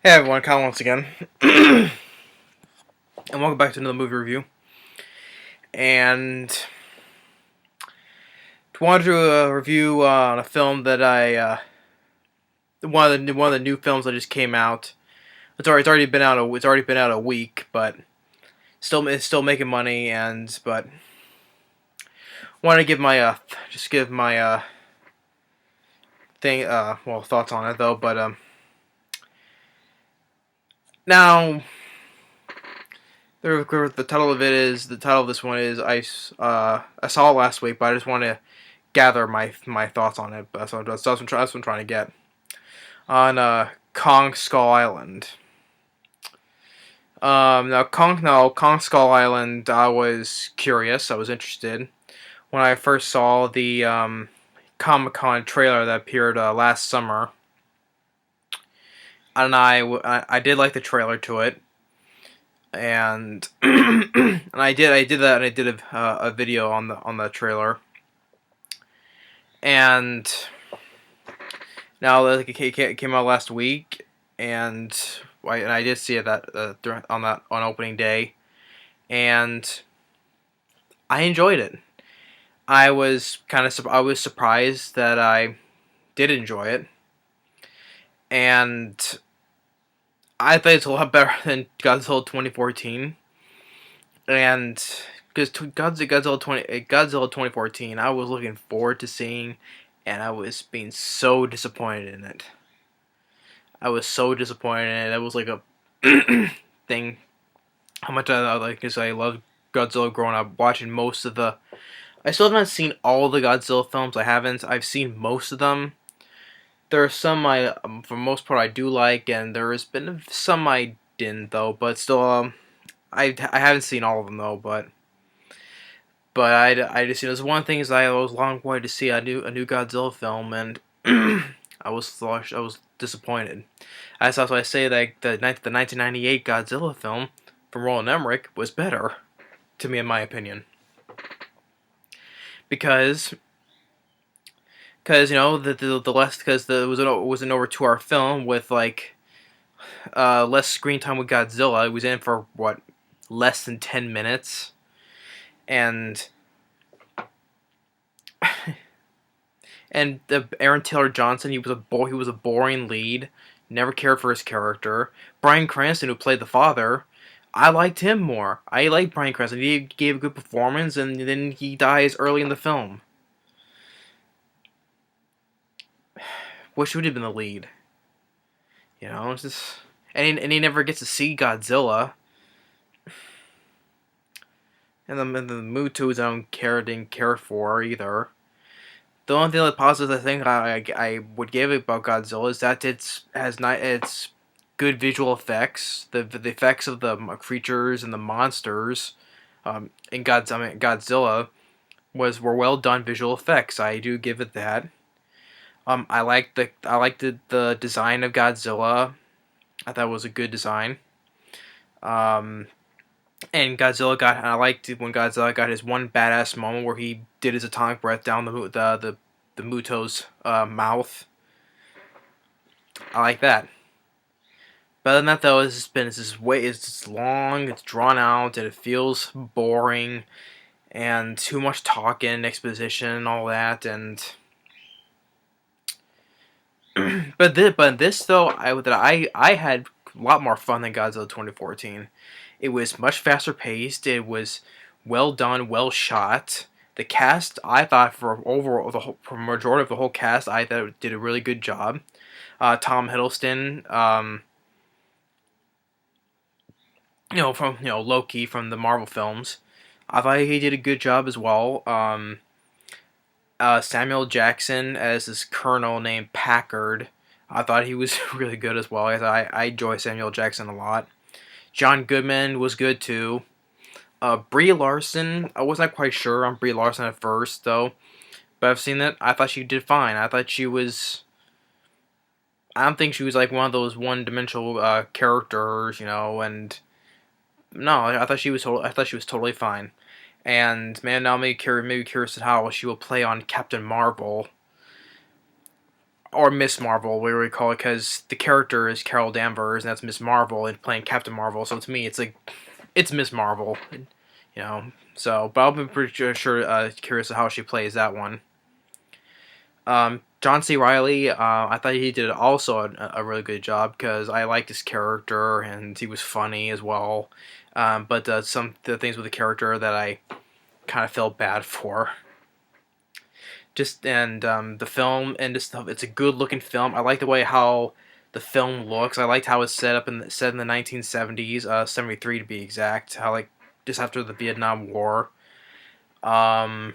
Hey everyone, Kyle once again, and welcome back to another movie review. And wanted to do a review on a film that one of the new films that just came out. It's already been out a week, but it's still making money. But wanted to give my thoughts on it though. But now the title of this one is I saw it last week, but I just want to gather my thoughts on it. That's what I'm trying to get on Kong Skull Island. Kong Skull Island. I was curious. I was interested when I first saw the Comic-Con trailer that appeared last summer, and I did like the trailer to it, and and I did that, and I did a video on the trailer, and now that it came out last week, and I did see it on opening day, and I enjoyed it. I was surprised that I did enjoy it, and I think it's a lot better than Godzilla 2014, and because Godzilla 2014, I was looking forward to seeing, and I was being so disappointed in it. I was so disappointed in it. It was like a thing. How much I like, because I loved Godzilla growing up, watching most of the. I still haven't seen all the Godzilla films. I've seen most of them. There are some for the most part, I do like, and there has been some I didn't though. But still, I haven't seen all of them though. But I just, there's one thing is I was long wanted to see a new Godzilla film, and I was disappointed. That's why I say that the 1998 Godzilla film from Roland Emmerich was better, to me, in my opinion, because the less, because it was an over 2 hour film with less screen time with Godzilla. It was in for less than 10 minutes, and and Aaron Taylor Johnson, he was a boring lead. Never cared for his character. Bryan Cranston, who played the father, I liked him more. I liked Bryan Cranston. He gave a good performance, and then he dies early in the film. Wish he would have been the lead. It's just, and he never gets to see Godzilla. And the Mutos didn't care for either. The only thing that positive I think I would give it about Godzilla is that it's good visual effects. The effects of the creatures and the monsters, in Godzilla were well done visual effects. I do give it that. I liked the design of Godzilla. I thought it was a good design. And I liked when Godzilla got his one badass moment where he did his atomic breath down the Muto's mouth. I like that. But other than that, though, it's long, it's drawn out, and it feels boring, and too much talking, exposition, and all that. And but this though, I had a lot more fun than Godzilla 2014. It was much faster paced. It was well done, well shot. The cast, I thought, for majority of the whole cast, I thought it did a really good job. Tom Hiddleston, from Loki from the Marvel films, I thought he did a good job as well. Samuel Jackson as this colonel named Packard, I thought he was really good as well. I enjoy Samuel Jackson a lot. John Goodman was good too. Brie Larson, I wasn't quite sure on Brie Larson at first though, but I've seen that. I thought she did fine. I don't think she was like one of those one-dimensional characters, and no, I thought she was totally fine. And man, now maybe curious at how she will play on Captain Marvel. or Miss Marvel, whatever we call it, because the character is Carol Danvers, and that's Miss Marvel, and playing Captain Marvel. So to me, it's like it's Miss Marvel, you know. So, but I'll be pretty sure curious of how she plays that one. John C. Reilly, I thought he did also a really good job because I liked his character and he was funny as well. But some of the things with the character that I kind of felt bad for. Just and the film and this stuff, it's a good looking film. I like the way how the film looks. I liked how it's set in the 1970s, 73 to be exact. How like just after the Vietnam War. Um,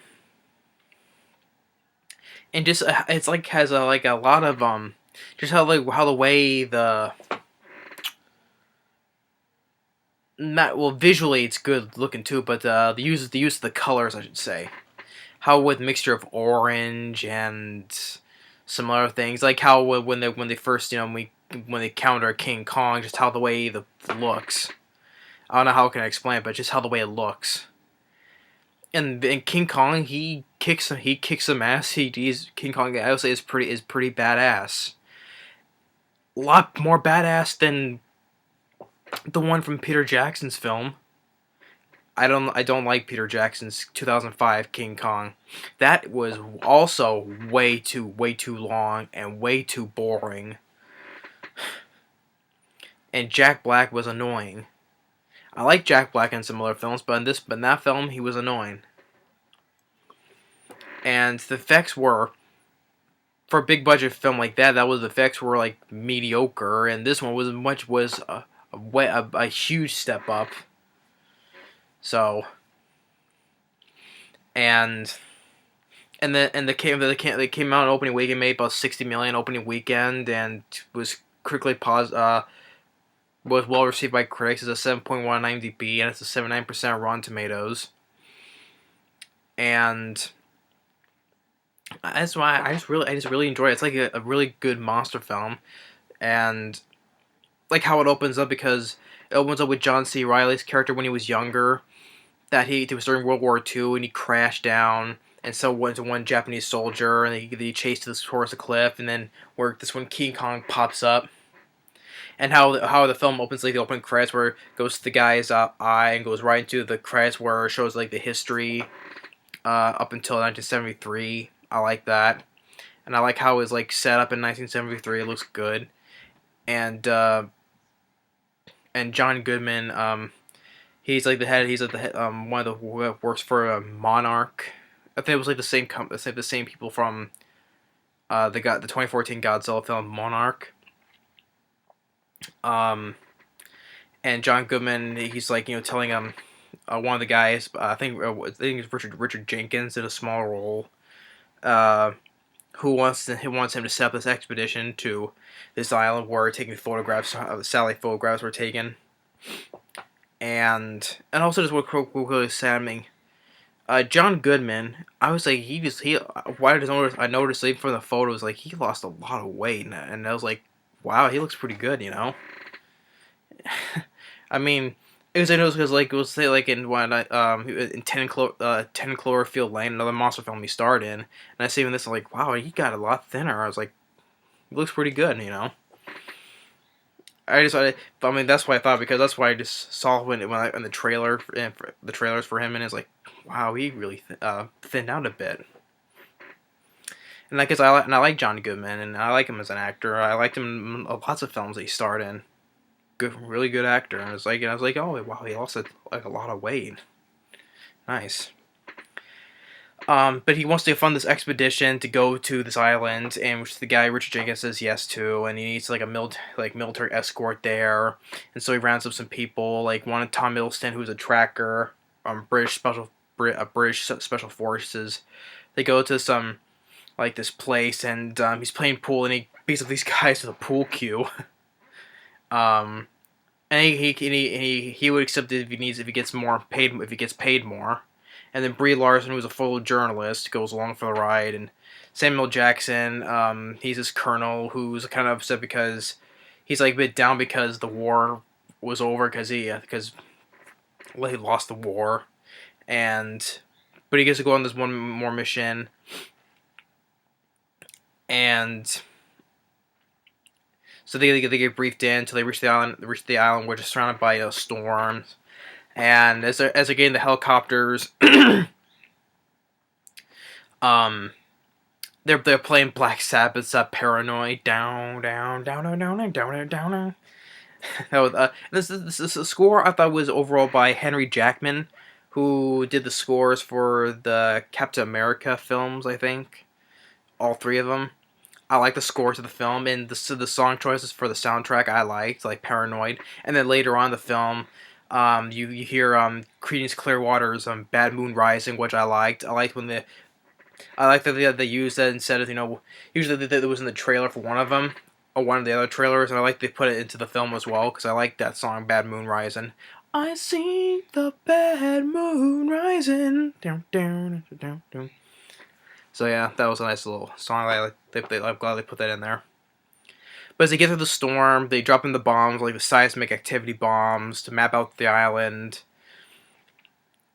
and just it's like has like a lot of just how the way the not well visually it's good looking too, but the use of the colors I should say, how with mixture of orange and some other things like how when they first when they counter King Kong, just how the way the looks. I don't know how can I explain it, but just how the way it looks. And King Kong, he kicks some ass. He's King Kong. I would say is pretty badass. A lot more badass than the one from Peter Jackson's film. I don't like Peter Jackson's 2005 King Kong. That was also way too long and way too boring. And Jack Black was annoying. I like Jack Black in some other films, but in that film he was annoying. And the effects were, for a big budget film like that, the effects were like mediocre, and this one was a huge step up. So, and they came out opening weekend, made about 60 million opening weekend, and was quickly was well received by critics. It's a 7.1 on IMDb, and it's a 79% Rotten Tomatoes. And that's why I just really enjoy it. It's like a really good monster film, and like how it opens up, because it opens up with John C. Reilly's character when he was younger, that he was during World War II and he crashed down, and so went to one Japanese soldier, and he chased towards the cliff, and then where this when King Kong pops up, and how the film opens, like the opening credits where it goes to the guy's eye and goes right into the credits where it shows like the history up until 1973. I like that, and I like how it was like set up in 1973. It looks good, and John Goodman, he's like the head. He's like the head, one of the who works for Monarch. I think it was like the same people from the 2014 Godzilla film Monarch. And John Goodman, he's like telling one of the guys, I think it's Richard Jenkins in a small role, who wants him to set up this expedition to this island where taking photographs, satellite photographs were taken, and also just what really saddening. John Goodman, I was like, I noticed even from the photos, like he lost a lot of weight, and I was like, wow, he looks pretty good, I mean, it was because like it was say like in when in 10 Cloverfield Lane, another monster film he starred in, and I see him this, I'm like, wow, he got a lot thinner. I was like, he looks pretty good, I mean, that's why I thought, because that's why I just saw when in the trailer, the trailers for him, and it's like, wow, he really thinned out a bit. And I guess I like John Goodman, and I like him as an actor. I liked him in lots of films that he starred in. Good, really good actor. And I was like, oh wow, he lost like a lot of weight. Nice. But he wants to fund this expedition to go to this island, and which the guy Richard Jenkins says yes to, and he needs like a military escort there, and so he rounds up some people, like one of Tom Hiddleston, who's a tracker, British special forces. They go to some like this place, and he's playing pool, and he beats up these guys with a pool cue. And he would accept it if he gets paid more. And then Brie Larson, who's a photojournalist, goes along for the ride, and Samuel Jackson, he's this colonel who's kind of upset because he's like a bit down because the war was over, because he lost the war, but he gets to go on this one more mission, and So they get briefed in until they reach the island. Reach the island, which is surrounded by storms. And as they're getting the helicopters, um, they're playing Black Sabbath's "Paranoid." Down, down, down, down, down, down, down, down. That was, this score I thought was overall by Henry Jackman, who did the scores for the Captain America films. I think all three of them. I like the score to the film, and the song choices for the soundtrack I liked, like "Paranoid," and then later on in the film, you hear Creedence Clearwater's "Bad Moon Rising," which I liked. I liked that they used that instead of usually that was in the trailer for one of them or one of the other trailers, and I like they put it into the film as well because I like that song "Bad Moon Rising." I see the bad moon rising. Down, down, down, down. So yeah, that was a nice little song. I'm glad they put that in there. But as they get through the storm, they drop in the bombs, like the seismic activity bombs, to map out the island.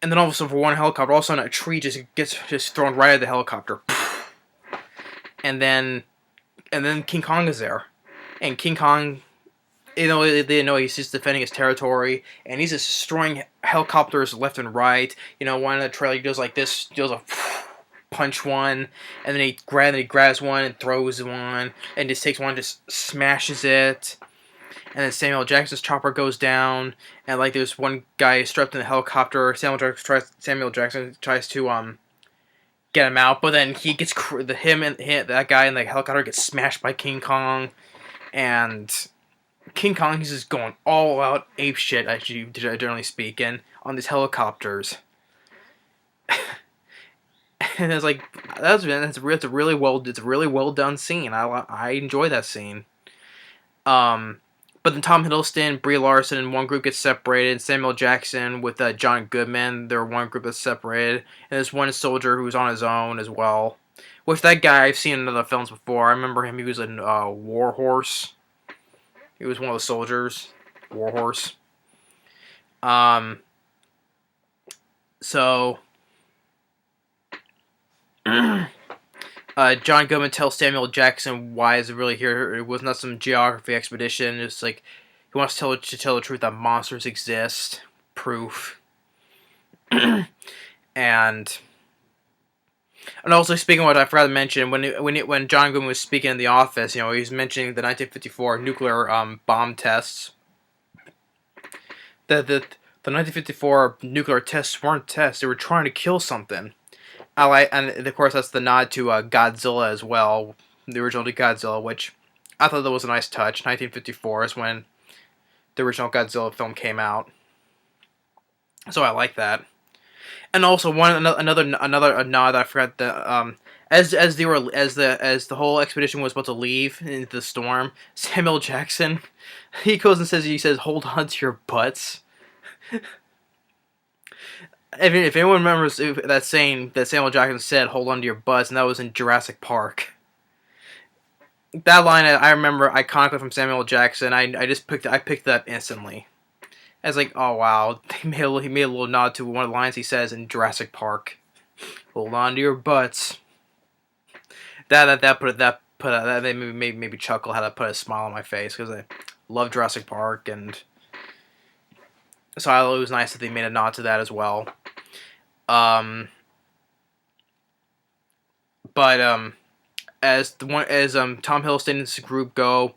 And then all of a sudden, for one helicopter, all of a sudden a tree just gets thrown right at the helicopter. And then King Kong is there, and King Kong, they know he's just defending his territory, and he's just destroying helicopters left and right. One in the trailer he goes like this, does a punch one, and then he grabs one and throws one, and just takes one, just smashes it. And then Samuel Jackson's chopper goes down, and like there's one guy strapped in the helicopter. Samuel Jackson tries to get him out, but then he gets that guy in the helicopter gets smashed by King Kong, and King Kong is just going all out ape shit, actually, generally speaking, on these helicopters. And it's like it's a really well done scene. I enjoy that scene. But then Tom Hiddleston, Brie Larson, and one group gets separated. Samuel Jackson with John Goodman, they're one group that's separated. And there's one soldier who's on his own as well. Which that guy I've seen in other films before. I remember him. He was in War Horse. He was one of the soldiers. War Horse. So John Goodman tells Samuel Jackson why is it really here. It was not some geography expedition. It's like he wants to tell the truth that monsters exist. Proof. and also speaking of what I forgot to mention, when John Goodman was speaking in the office, he was mentioning the 1954 nuclear bomb tests. The 1954 nuclear tests weren't tests; they were trying to kill something. And of course that's the nod to Godzilla as well, the original Godzilla, which I thought that was a nice touch. 1954 is when the original Godzilla film came out, so I like that. And also another nod that I forgot that as the whole expedition was about to leave into the storm, Samuel Jackson he says hold on to your butts. If anyone remembers that saying that Samuel Jackson said, "Hold on to your butts," and that was in Jurassic Park. That line I remember iconically from Samuel Jackson. I picked that up instantly. I was like, oh wow, he made a little nod to one of the lines he says in Jurassic Park. Hold on to your butts. That made me chuckle. How to put a smile on my face because I love Jurassic Park, and so I thought it was nice that they made a nod to that as well. But as Tom Hiddleston's group go,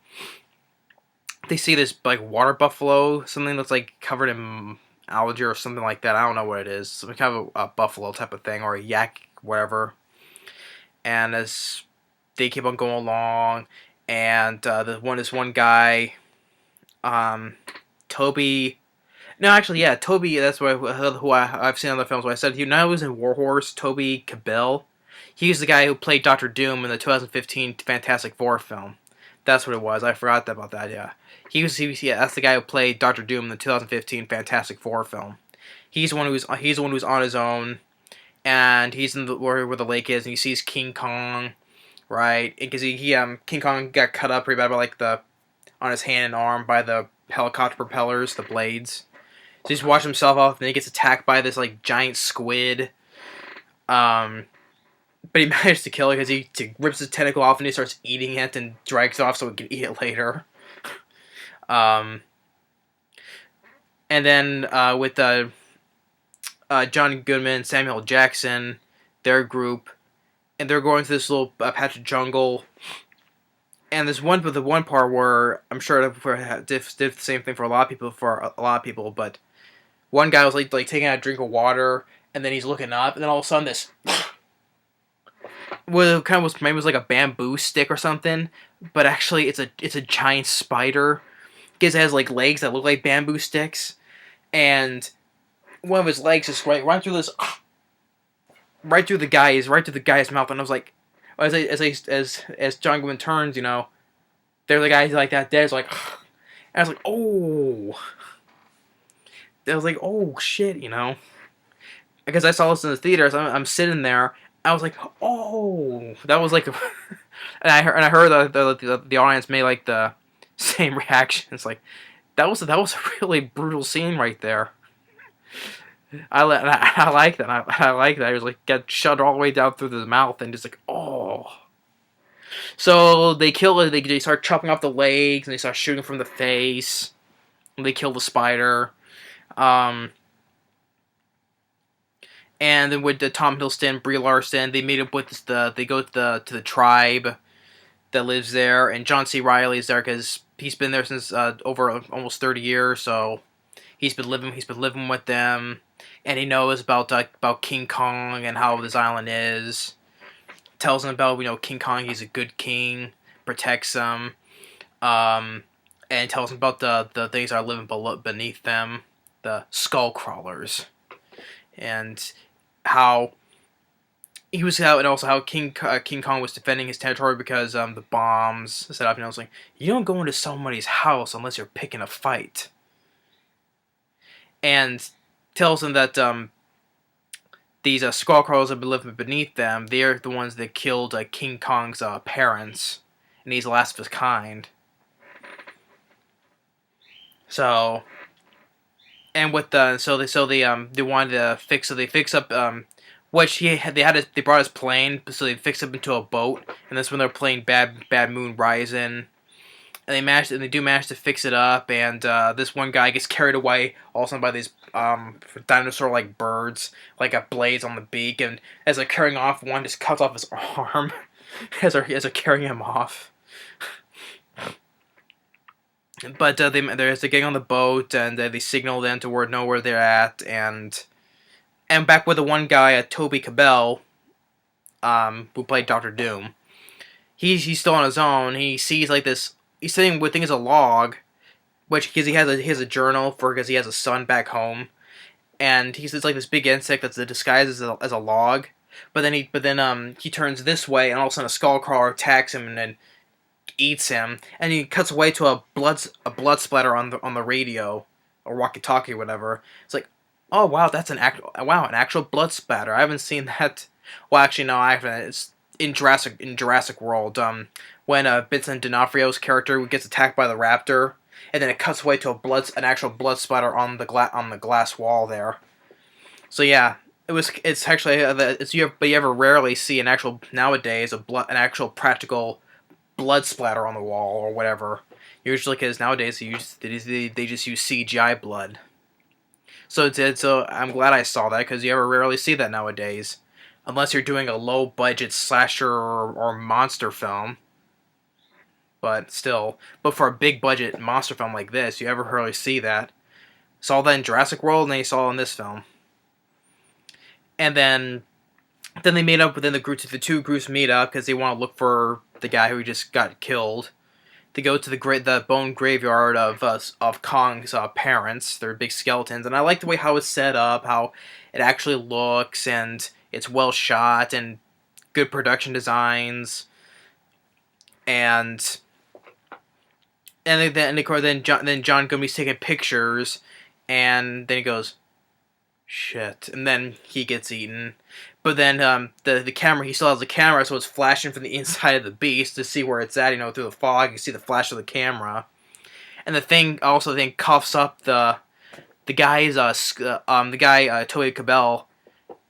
they see this like water buffalo, something that's like covered in algae or something like that. I don't know what it is, some kind of a buffalo type of thing or a yak, whatever. And as they keep on going along, and this one guy, Toby. No, actually, yeah, Toby. That's who I've seen in other films. Where I said he was in War Horse. Toby Kebbell. He's the guy who played Doctor Doom in the 2015 Fantastic Four film. That's what it was. I forgot about that. Yeah, he was. That's the guy who played Doctor Doom in the 2015 Fantastic Four film. He's the one who's on his own, and he's in where the lake is, and he sees King Kong, right? Because King Kong got cut up pretty bad by on his hand and arm by the helicopter propellers, the blades. So he's watching himself off, and then he gets attacked by this giant squid. But he managed to kill it because he rips his tentacle off and he starts eating it and drags it off so he can eat it later. Um, and then with John Goodman, Samuel Jackson, their group, and they're going through this little patch of jungle. And there's the one part where I'm sure it did the same thing for a lot of people, but one guy was like taking a drink of water, and then he's looking up, and then all of a sudden this, well, it kind of was maybe it was like a bamboo stick or something, but actually it's a giant spider. It has like legs that look like bamboo sticks, and one of his legs is right through this, right through the guy's mouth, and I was like, as John Goodman turns, there the guys like that dead. It's like, and I was like, oh, I was like, oh shit, because I saw this in the theater, so I'm sitting there. I was like, oh, that was like, and I heard the audience made like the same reaction. It's like that was a really brutal scene right there. I like that. I like that. He was like get shut all the way down through the mouth and just like oh. So they kill it. They start chopping off the legs and they start shooting from the face. And they kill the spider. And then with Tom Hiddleston, Brie Larson, they meet up with they go to the tribe that lives there, and John C. Reilly is there because he's been there since over almost 30 years. So he's been living with them, and he knows about King Kong and how this island is. Tells him about King Kong. He's a good king, protects him, and tells him about the things that are living beneath them, the skull crawlers, and how he was out, and also how King Kong was defending his territory because the bombs set up. And I was like, you don't go into somebody's house unless you're picking a fight. And tells him that these skull crawlers have been living beneath them. They're the ones that killed King Kong's parents, and he's the last of his kind. So, and with they wanted to fix, so they fix up which they brought his plane, so they fixed up into a boat, and that's when they're playing Bad Moon Rising. And they do manage to fix it up, and this one guy gets carried away all of a sudden by these dinosaur-like birds, like a blades on the beak, and as they're carrying off, one just cuts off his arm as they're carrying him off. But they're getting on the boat, and they signal them to know where they're at, and back with the one guy, Toby Kebbell, who played Doctor Doom. He's still on his own. He sees like this. He's sitting with things a log, which because he has a journal because he has a son back home, and he sees like this big insect that's disguised as a log. But then he turns this way, and all of a sudden a skull crawler attacks him and then eats him. And he cuts away to a blood splatter on the radio or walkie-talkie or whatever. It's like, oh wow, that's an actual blood splatter. I haven't seen that. Well, actually no, I haven't. It's in Jurassic World. When Vincent D'Onofrio's character gets attacked by the raptor, and then it cuts away to an actual blood splatter on the glass wall there. So yeah, it's actually but you ever rarely see an actual nowadays an actual practical blood splatter on the wall or whatever. Usually, because nowadays they just use CGI blood. So I'm glad I saw that because you ever rarely see that nowadays, unless you're doing a low budget slasher or monster film. But for a big budget monster film like this, you ever rarely see that. Saw that in Jurassic World, and then you saw it in this film. And then they meet up within the group. The two groups meet up because they want to look for the guy who just got killed. They go to the bone graveyard of Kong's parents. They're big skeletons, and I like the way how it's set up, how it actually looks, and it's well shot and good production designs. And then John Goodman's taking pictures, and then he goes, shit, and then he gets eaten. But then the camera, he still has the camera, so it's flashing from the inside of the beast to see where it's at. Through the fog, you see the flash of the camera, and the thing also cuffs up the guy's the guy Toby Kebbell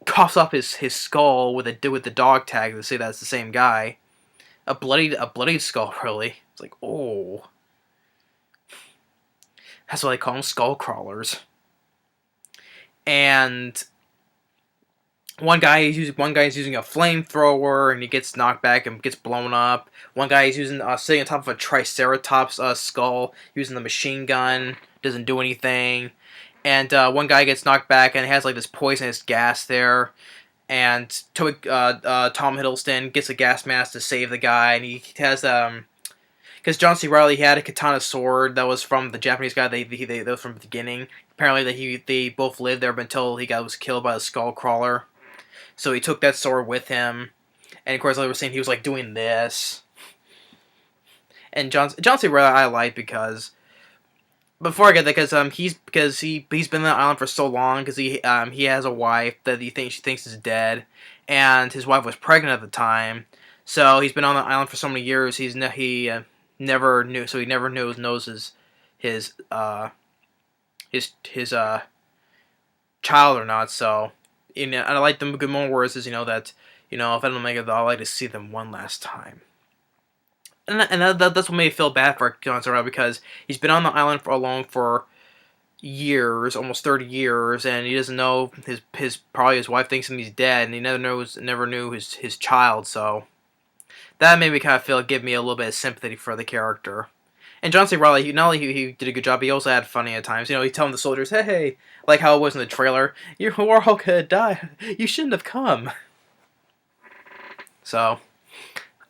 cuffs up his skull with the dog tag to say that's the same guy. A bloodied skull, really. It's like, oh. That's what they call them, skull crawlers. And one guy is using a flamethrower, and he gets knocked back and gets blown up. One guy is using sitting on top of a triceratops skull using the machine gun, doesn't do anything. And one guy gets knocked back and has like this poisonous gas there. And Tom Hiddleston gets a gas mask to save the guy, and he has because John C. Reilly had a katana sword that was from the Japanese guy. That was from the beginning. Apparently, they both lived there until was killed by the skull crawler. So he took that sword with him, and of course, they were saying he was like doing this. And John C. Reilly I like because before I get that, because he's been on the island for so long, because he has a wife that she thinks is dead, and his wife was pregnant at the time. So he's been on the island for so many years. He never knew. So he never knows his child or not. So and I like the good moment words is that if I don't make it, I'd like to see them one last time. And that's what made me feel bad for John C. Reilly, because he's been on the island alone for years, almost 30 years, and he doesn't know probably his wife thinks he's dead, and he never knew his child. So that made me kind of give me a little bit of sympathy for the character. And John C. Reilly, not only he did a good job, he also had funny at times. He's telling the soldiers, "Hey, like how it was in the trailer, you're all gonna die. You shouldn't have come." So.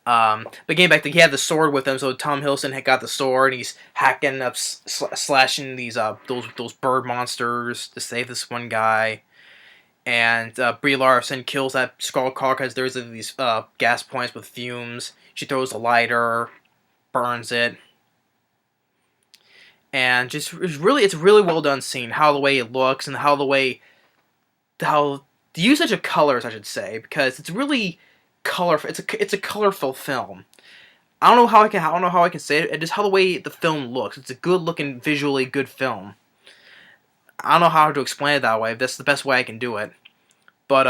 But getting back to, he had the sword with him, so Tom Hiddleston had got the sword, and he's hacking up, slashing these those bird monsters to save this one guy. And Brie Larson kills that skull crawler because there's these gas points with fumes. She throws a lighter, burns it, and it's really well done scene. How the way it looks and how the usage of colors, I should say, because it's really colorful. It's a colorful film. I don't know how I can say it. It's just how the way the film looks. It's a good looking, visually good film. I don't know how to explain it that way. That's the best way I can do it. But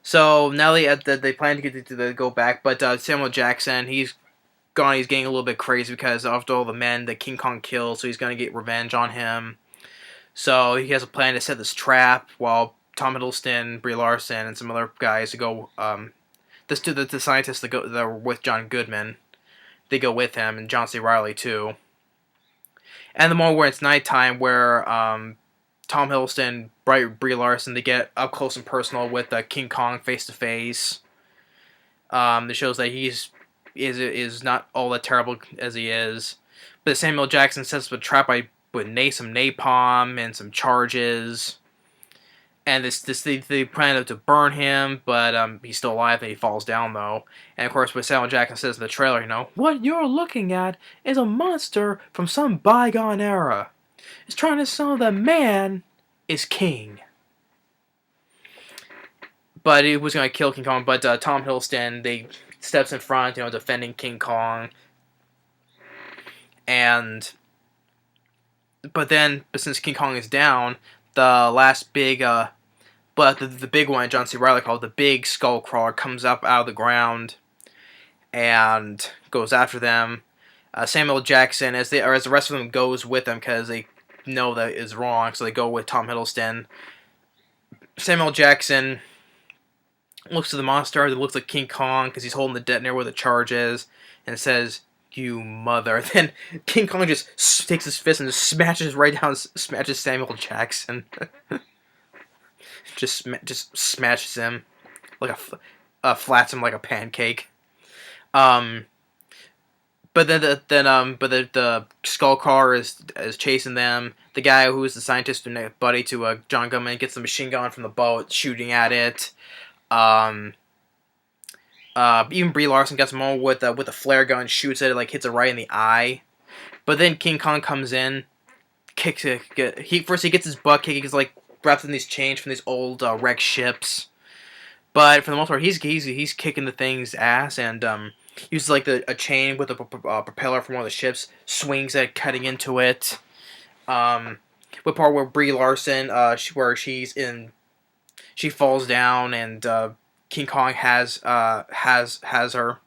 so now they plan to go back. But Samuel Jackson, he's gone. He's getting a little bit crazy because after all the men that King Kong killed, so he's gonna get revenge on him. So he has a plan to set this trap while Tom Hiddleston, Brie Larson, and some other guys to go. The scientists that are with John Goodman, they go with him, and John C. Reilly too. And the moment where it's nighttime, where Tom Hiddleston, Brie Larson, they get up close and personal with King Kong face to face. It shows that is not all that terrible as he is. But Samuel Jackson sets up a trap with some napalm and some charges. And they plan to burn him, but he's still alive and he falls down, though. And of course, what Samuel Jackson says in the trailer, what you're looking at is a monster from some bygone era. It's trying to show that man is king. But he was going to kill King Kong, but Tom Hiddleston, they steps in front, defending King Kong. But since King Kong is down, the last big, but the big one, John C. Reilly called the big skull crawler, comes up out of the ground and goes after them. Samuel Jackson, as the rest of them, goes with them because they know that is wrong, so they go with Tom Hiddleston. Samuel Jackson looks at the monster that looks like King Kong because he's holding the detonator where the charge is, and says, "You mother." Then King Kong just takes his fist and just smashes Samuel Jackson. just smashes him like flats him like a pancake. But then the skull crawler is chasing them. The guy who is the scientist and buddy to John Goodman gets the machine gun from the boat, shooting at it. Even Brie Larson gets a moment with a flare gun, shoots it, hits it right in the eye. But then King Kong comes in, kicks it. He gets his butt kicked. He's wrapped in these chains from these old wrecked ships. But for the most part, he's kicking the thing's ass and uses a chain with a propeller from one of the ships, swings it, cutting into it. What part where Brie Larson, she falls down and King Kong has her,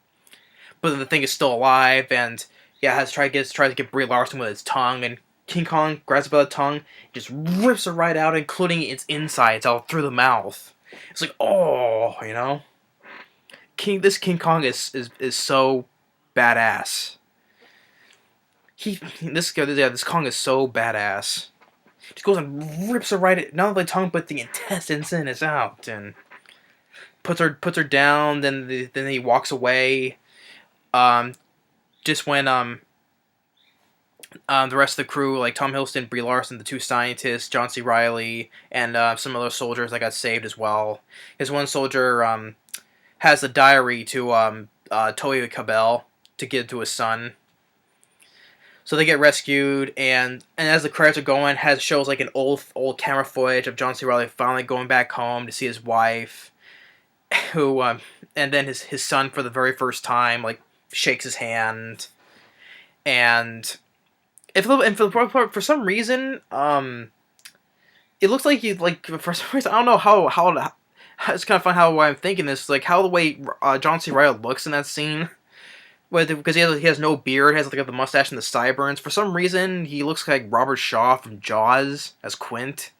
but the thing is still alive, and Yeah, tries to get Brie Larson with its tongue, and King Kong grabs it by the tongue, just rips it right out, including its insides out through the mouth. It's like, oh, you know, this King Kong is so badass. This Kong is so badass. Just goes and rips her right, not only the tongue but the intestines in, it's out, and puts her down. Then he walks away. Um, just when the rest of the crew, like Tom Hiddleston, Brie Larson, the two scientists, John C. Reilly, and some other soldiers that got saved as well. His one soldier has a diary to Toby Kebbell to give to his son. So they get rescued, and as the credits are going, shows like an old camera footage of John C. Reilly finally going back home to see his wife, who and then his son for the very first time like shakes his hand, and for some reason it looks like for some reason I don't know how it's kind of fun how I'm thinking this, like how the way John C. Reilly looks in that scene. Because he has no beard, has like the mustache and the sideburns. For some reason, he looks like Robert Shaw from Jaws as Quint.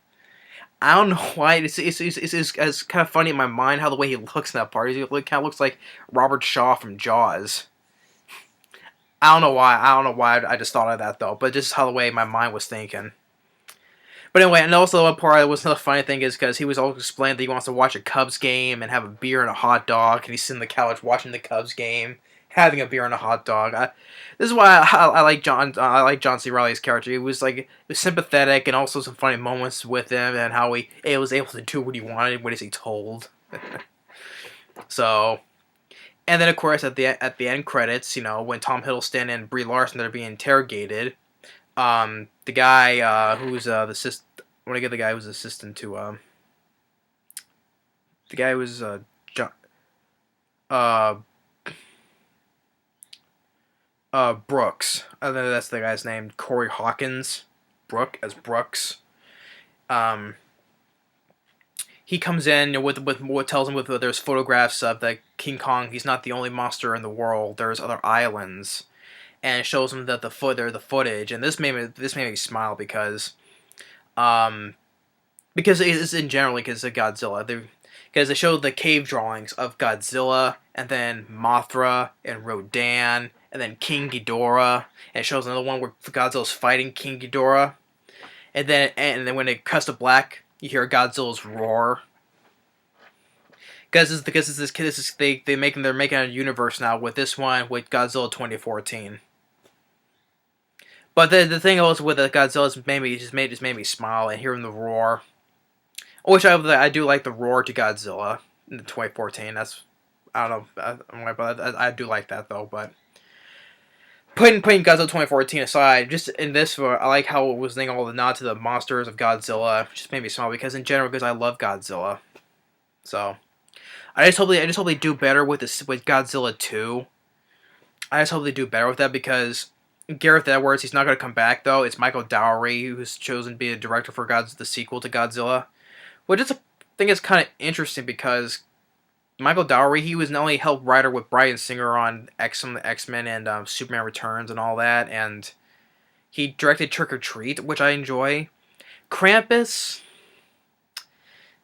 I don't know why. It's kind of funny in my mind how the way he looks in that part. He kind of looks like Robert Shaw from Jaws. I don't know why. I just thought of that though. But just how the way my mind was thinking. But anyway, and also one part that was another funny thing is because he was always explaining that he wants to watch a Cubs game and have a beer and a hot dog, and he's sitting on the couch watching the Cubs game, having a beer and a hot dog. This is why I like John. I like John C. Reilly's character. He was sympathetic, and also some funny moments with him, and how he was able to do what he wanted, what is he told. So, and then of course at the end credits, when Tom Hiddleston and Brie Larson are being interrogated, the guy who's the assistant. I want to get the guy who's assistant to the guy who was John. Brooks. I think that's the guy's name. Corey Hawkins. Brooks. He comes in with what tells him there's photographs of the King Kong. He's not the only monster in the world. There's other islands, and it shows him that the footage. And this made me smile because it's in general because of Godzilla. Because they showed the cave drawings of Godzilla, and then Mothra, and Rodan, and then King Ghidorah, and it shows another one where Godzilla's fighting King Ghidorah, and then when it cuts to black, you hear Godzilla's roar. They're making a universe now with this one with Godzilla 2014. But the thing also with Godzilla just made me smile and hearing the roar. Which I do like the roar to Godzilla in 2014. That's, I don't know, but I do like that though. But putting Godzilla 2014 aside, just in this, I like how it was saying all the nod to the monsters of Godzilla. Just made me smile because in general, because I love Godzilla. So I just hope they do better with Godzilla 2. I just hope they do better with that because Gareth Edwards, he's not going to come back though. It's Michael Dougherty who's chosen to be the director for the sequel to Godzilla. Which I think is kind of interesting because Michael Dougherty, he was not only help writer with Bryan Singer on X-Men and Superman Returns and all that, and he directed Trick or Treat, which I enjoy. Krampus,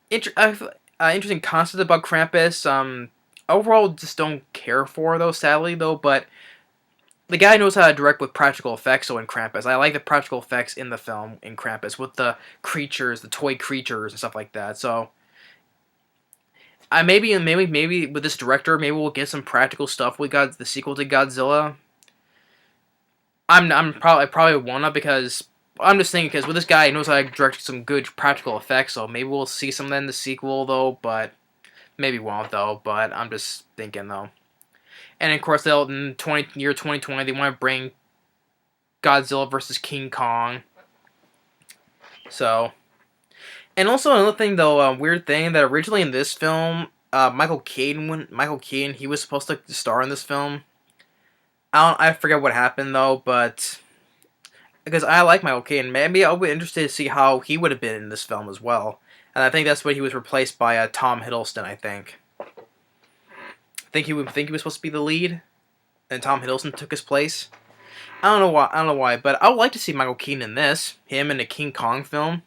interesting concept about Krampus. Overall, just don't care for though, sadly though, but the guy knows how to direct with practical effects, so in Krampus. I like the practical effects in the film in Krampus, with the creatures, the toy creatures, and stuff like that. So, maybe with this director, maybe we'll get some practical stuff with the sequel to Godzilla. I probably won't, because I'm just thinking, because with this guy, he knows how to direct some good practical effects, so maybe we'll see some of that in the sequel, though, but maybe won't, though, but I'm just thinking, though. And of course, in 2020, they want to bring Godzilla versus King Kong. So, and also another thing though, weird thing that originally in this film, Michael Keaton, he was supposed to star in this film. I forget what happened though, but because I like Michael Keaton, maybe I'll be interested to see how he would have been in this film as well. And I think that's when he was replaced by Tom Hiddleston. I think he was supposed to be the lead, and Tom Hiddleston took his place. I don't know why. I don't know why, but I would like to see Michael Keaton in this. Him in a King Kong film.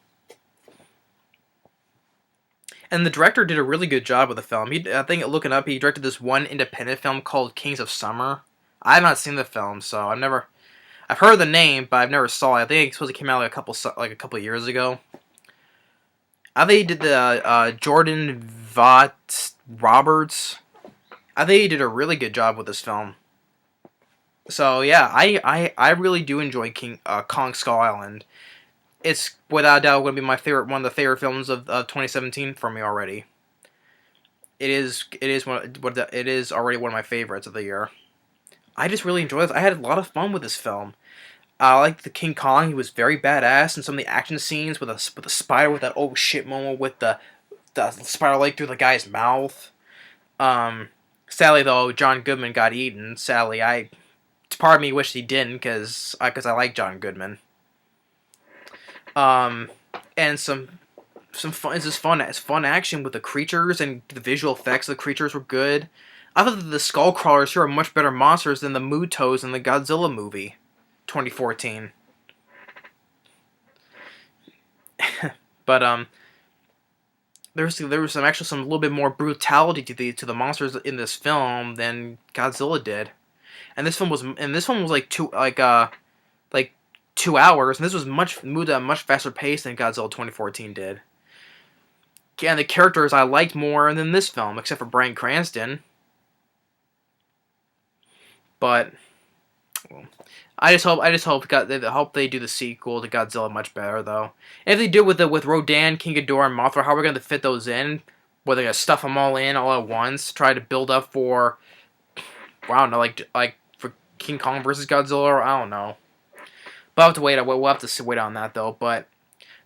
And the director did a really good job with the film. I think looking up, he directed this one independent film called Kings of Summer. I have not seen the film, so I've heard the name, but I've never saw it. I think it's supposed to came out like a couple of years ago. I think he did the Jordan Vogt-Roberts. I think he did a really good job with this film. So yeah, I really do enjoy Kong Skull Island. It's without a doubt going to be one of the favorite films of 2017 for me already. It is already one of my favorites of the year. I just really enjoyed this. I had a lot of fun with this film. I liked the King Kong. He was very badass in some of the action scenes with a spider, with that oh shit moment with the spider leg through the guy's mouth. Sadly though, John Goodman got eaten. Sadly, part of me wished he didn't because I like John Goodman. And some fun. It's fun action with the creatures, and the visual effects of the creatures were good. I thought that the skull crawlers here are much better monsters than the Mutos in the Godzilla movie, 2014. But there was some little bit more brutality to the monsters in this film than Godzilla did. And this film was like 2 hours, and this was moved at a much faster pace than Godzilla 2014 did. And the characters I liked more than this film, except for Bryan Cranston. But well, I just hope they do the sequel to Godzilla much better though. And if they do with Rodan, King Ghidorah, and Mothra, how are we going to fit those in? Were they going to stuff them all in all at once? Try to build up for, I don't know, like for King Kong versus Godzilla? Or I don't know. But I'll have to wait. We'll have to wait on that though. But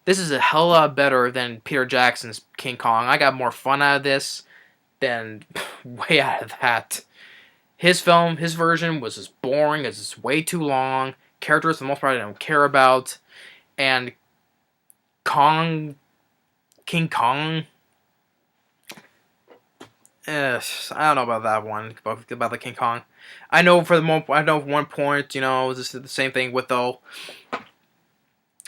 this is a hell of a lot better than Peter Jackson's King Kong. I got more fun out of this than way out of that. His version was just boring. It's just way too long. Characters, for the most part, I don't care about. And King Kong, I don't know about that one, about the King Kong. I know at one point, it was just the same thing with the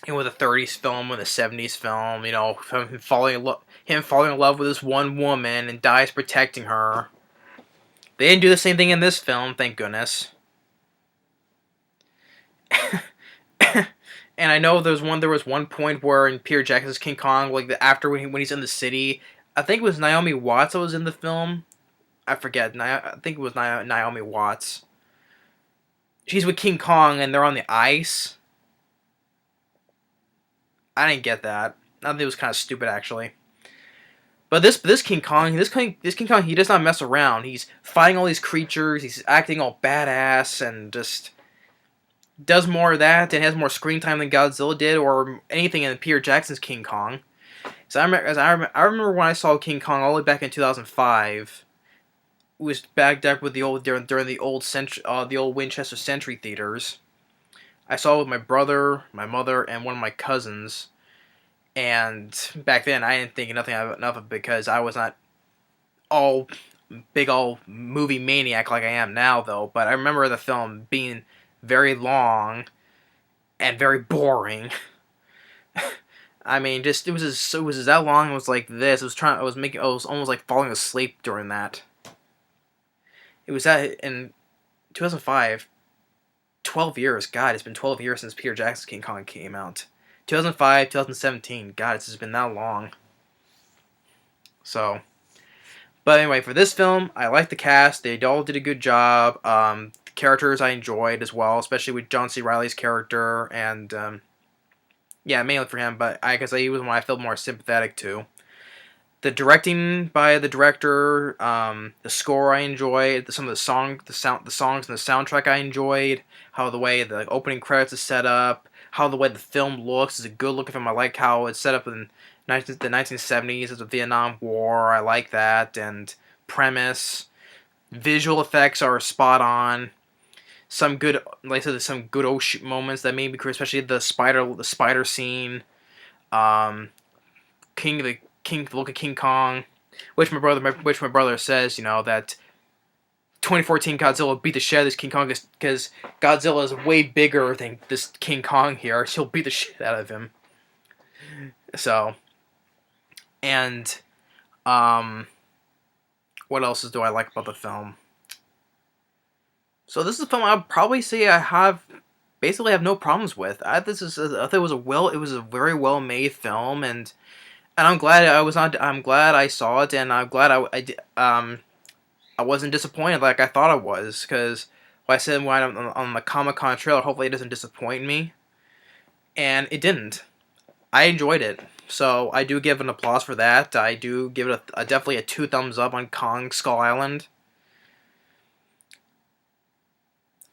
30s film and the 70s film, him falling in love with this one woman and dies protecting her. They didn't do the same thing in this film, thank goodness. And I know there was one point where in Peter Jackson's King Kong, like after when he's in the city, I think it was Naomi Watts that was in the film. I forget. I think it was Naomi Watts. She's with King Kong and they're on the ice. I didn't get that. I think it was kind of stupid actually. But this King Kong, he does not mess around. He's fighting all these creatures. He's acting all badass and just does more of that and has more screen time than Godzilla did or anything in Peter Jackson's King Kong. So I remember when I saw King Kong all the way back in 2005. It was backed up with during the old Winchester Century theaters. I saw it with my brother, my mother, and one of my cousins. And back then, I didn't think nothing of it because I was not all movie maniac like I am now, though. But I remember the film being very long and very boring. I mean, it was that long. It was like this. I was almost like falling asleep during that. It was that in 2005. 12 years. God, it's been 12 years since Peter Jackson's King Kong came out. 2005, 2017. God, it's just been that long. So, but anyway, for this film, I like the cast. They all did a good job. The characters I enjoyed as well, especially with John C. Reilly's character, and yeah, mainly for him. But I guess he was one I felt more sympathetic to. The directing by the director, the score I enjoyed, some of the songs and the soundtrack I enjoyed. How the way the opening credits is set up, how the way the film looks is a good look film. I like how it's set up in the 1970s as the Vietnam War. I like that, and premise, visual effects are spot on. Some good, like I said, some good oh shit moments that made me curious, especially the spider scene. Look at King Kong, which my brother says, that 2014 Godzilla beat the shit out of this King Kong because Godzilla is way bigger than this King Kong here. She'll beat the shit out of him. So, and what else do I like about the film? So this is a film I'd probably say I basically have no problems with. I thought it was a very well made film, and I'm glad I'm glad I saw it, and I'm glad I wasn't disappointed like I thought I was, because like I said when on the Comic-Con trailer, hopefully it doesn't disappoint me, and it didn't. I enjoyed it, so I do give an applause for that. I do give it definitely a 2 thumbs up on Kong Skull Island.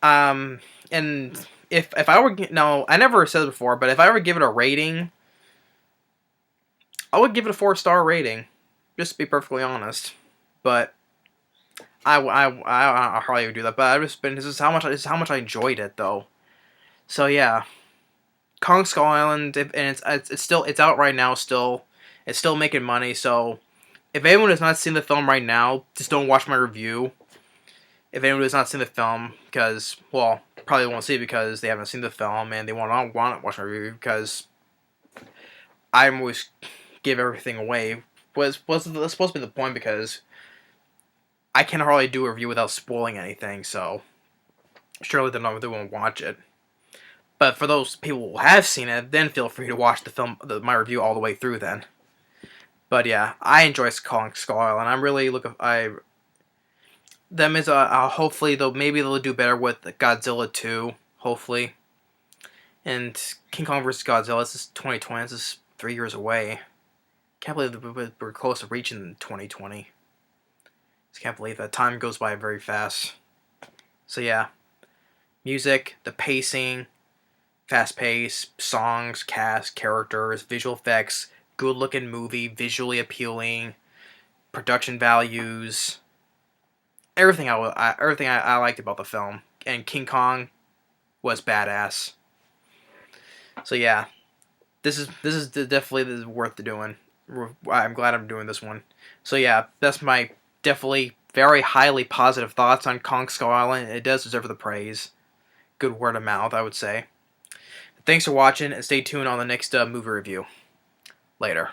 And if I were no, I never said it before, but if I were to give it a rating, I would give it a 4-star rating, just to be perfectly honest. But I hardly would do that. But this is how much I enjoyed it though. So yeah, Kong Skull Island, and it's out right now still. It's still making money. So if anyone has not seen the film right now, just don't watch my review. If anyone has not seen the film, because well, probably won't see it because they haven't seen the film and they want to watch my review, because I always give everything away. Was supposed to be the point, because I can hardly do a review without spoiling anything, so surely they won't watch it. But for those people who have seen it, then feel free to watch the film, my review all the way through then. But yeah, I enjoy Kong Skull Island. I'm really hopefully maybe they'll do better with Godzilla 2, hopefully. And King Kong vs. Godzilla, this is 2020, this is 3 years away. Can't believe we're close to reaching 2020. Just can't believe that time goes by very fast. So yeah, music, the pacing, fast pace, songs, cast, characters, visual effects, good looking movie, visually appealing, production values, everything I liked about the film. And King Kong was badass. So yeah, this is definitely worth doing. I'm glad I'm doing this one. So yeah, that's my definitely very highly positive thoughts on Kong Skull Island. It does deserve the praise. Good word of mouth, I would say. Thanks for watching, and stay tuned on the next movie review. Later.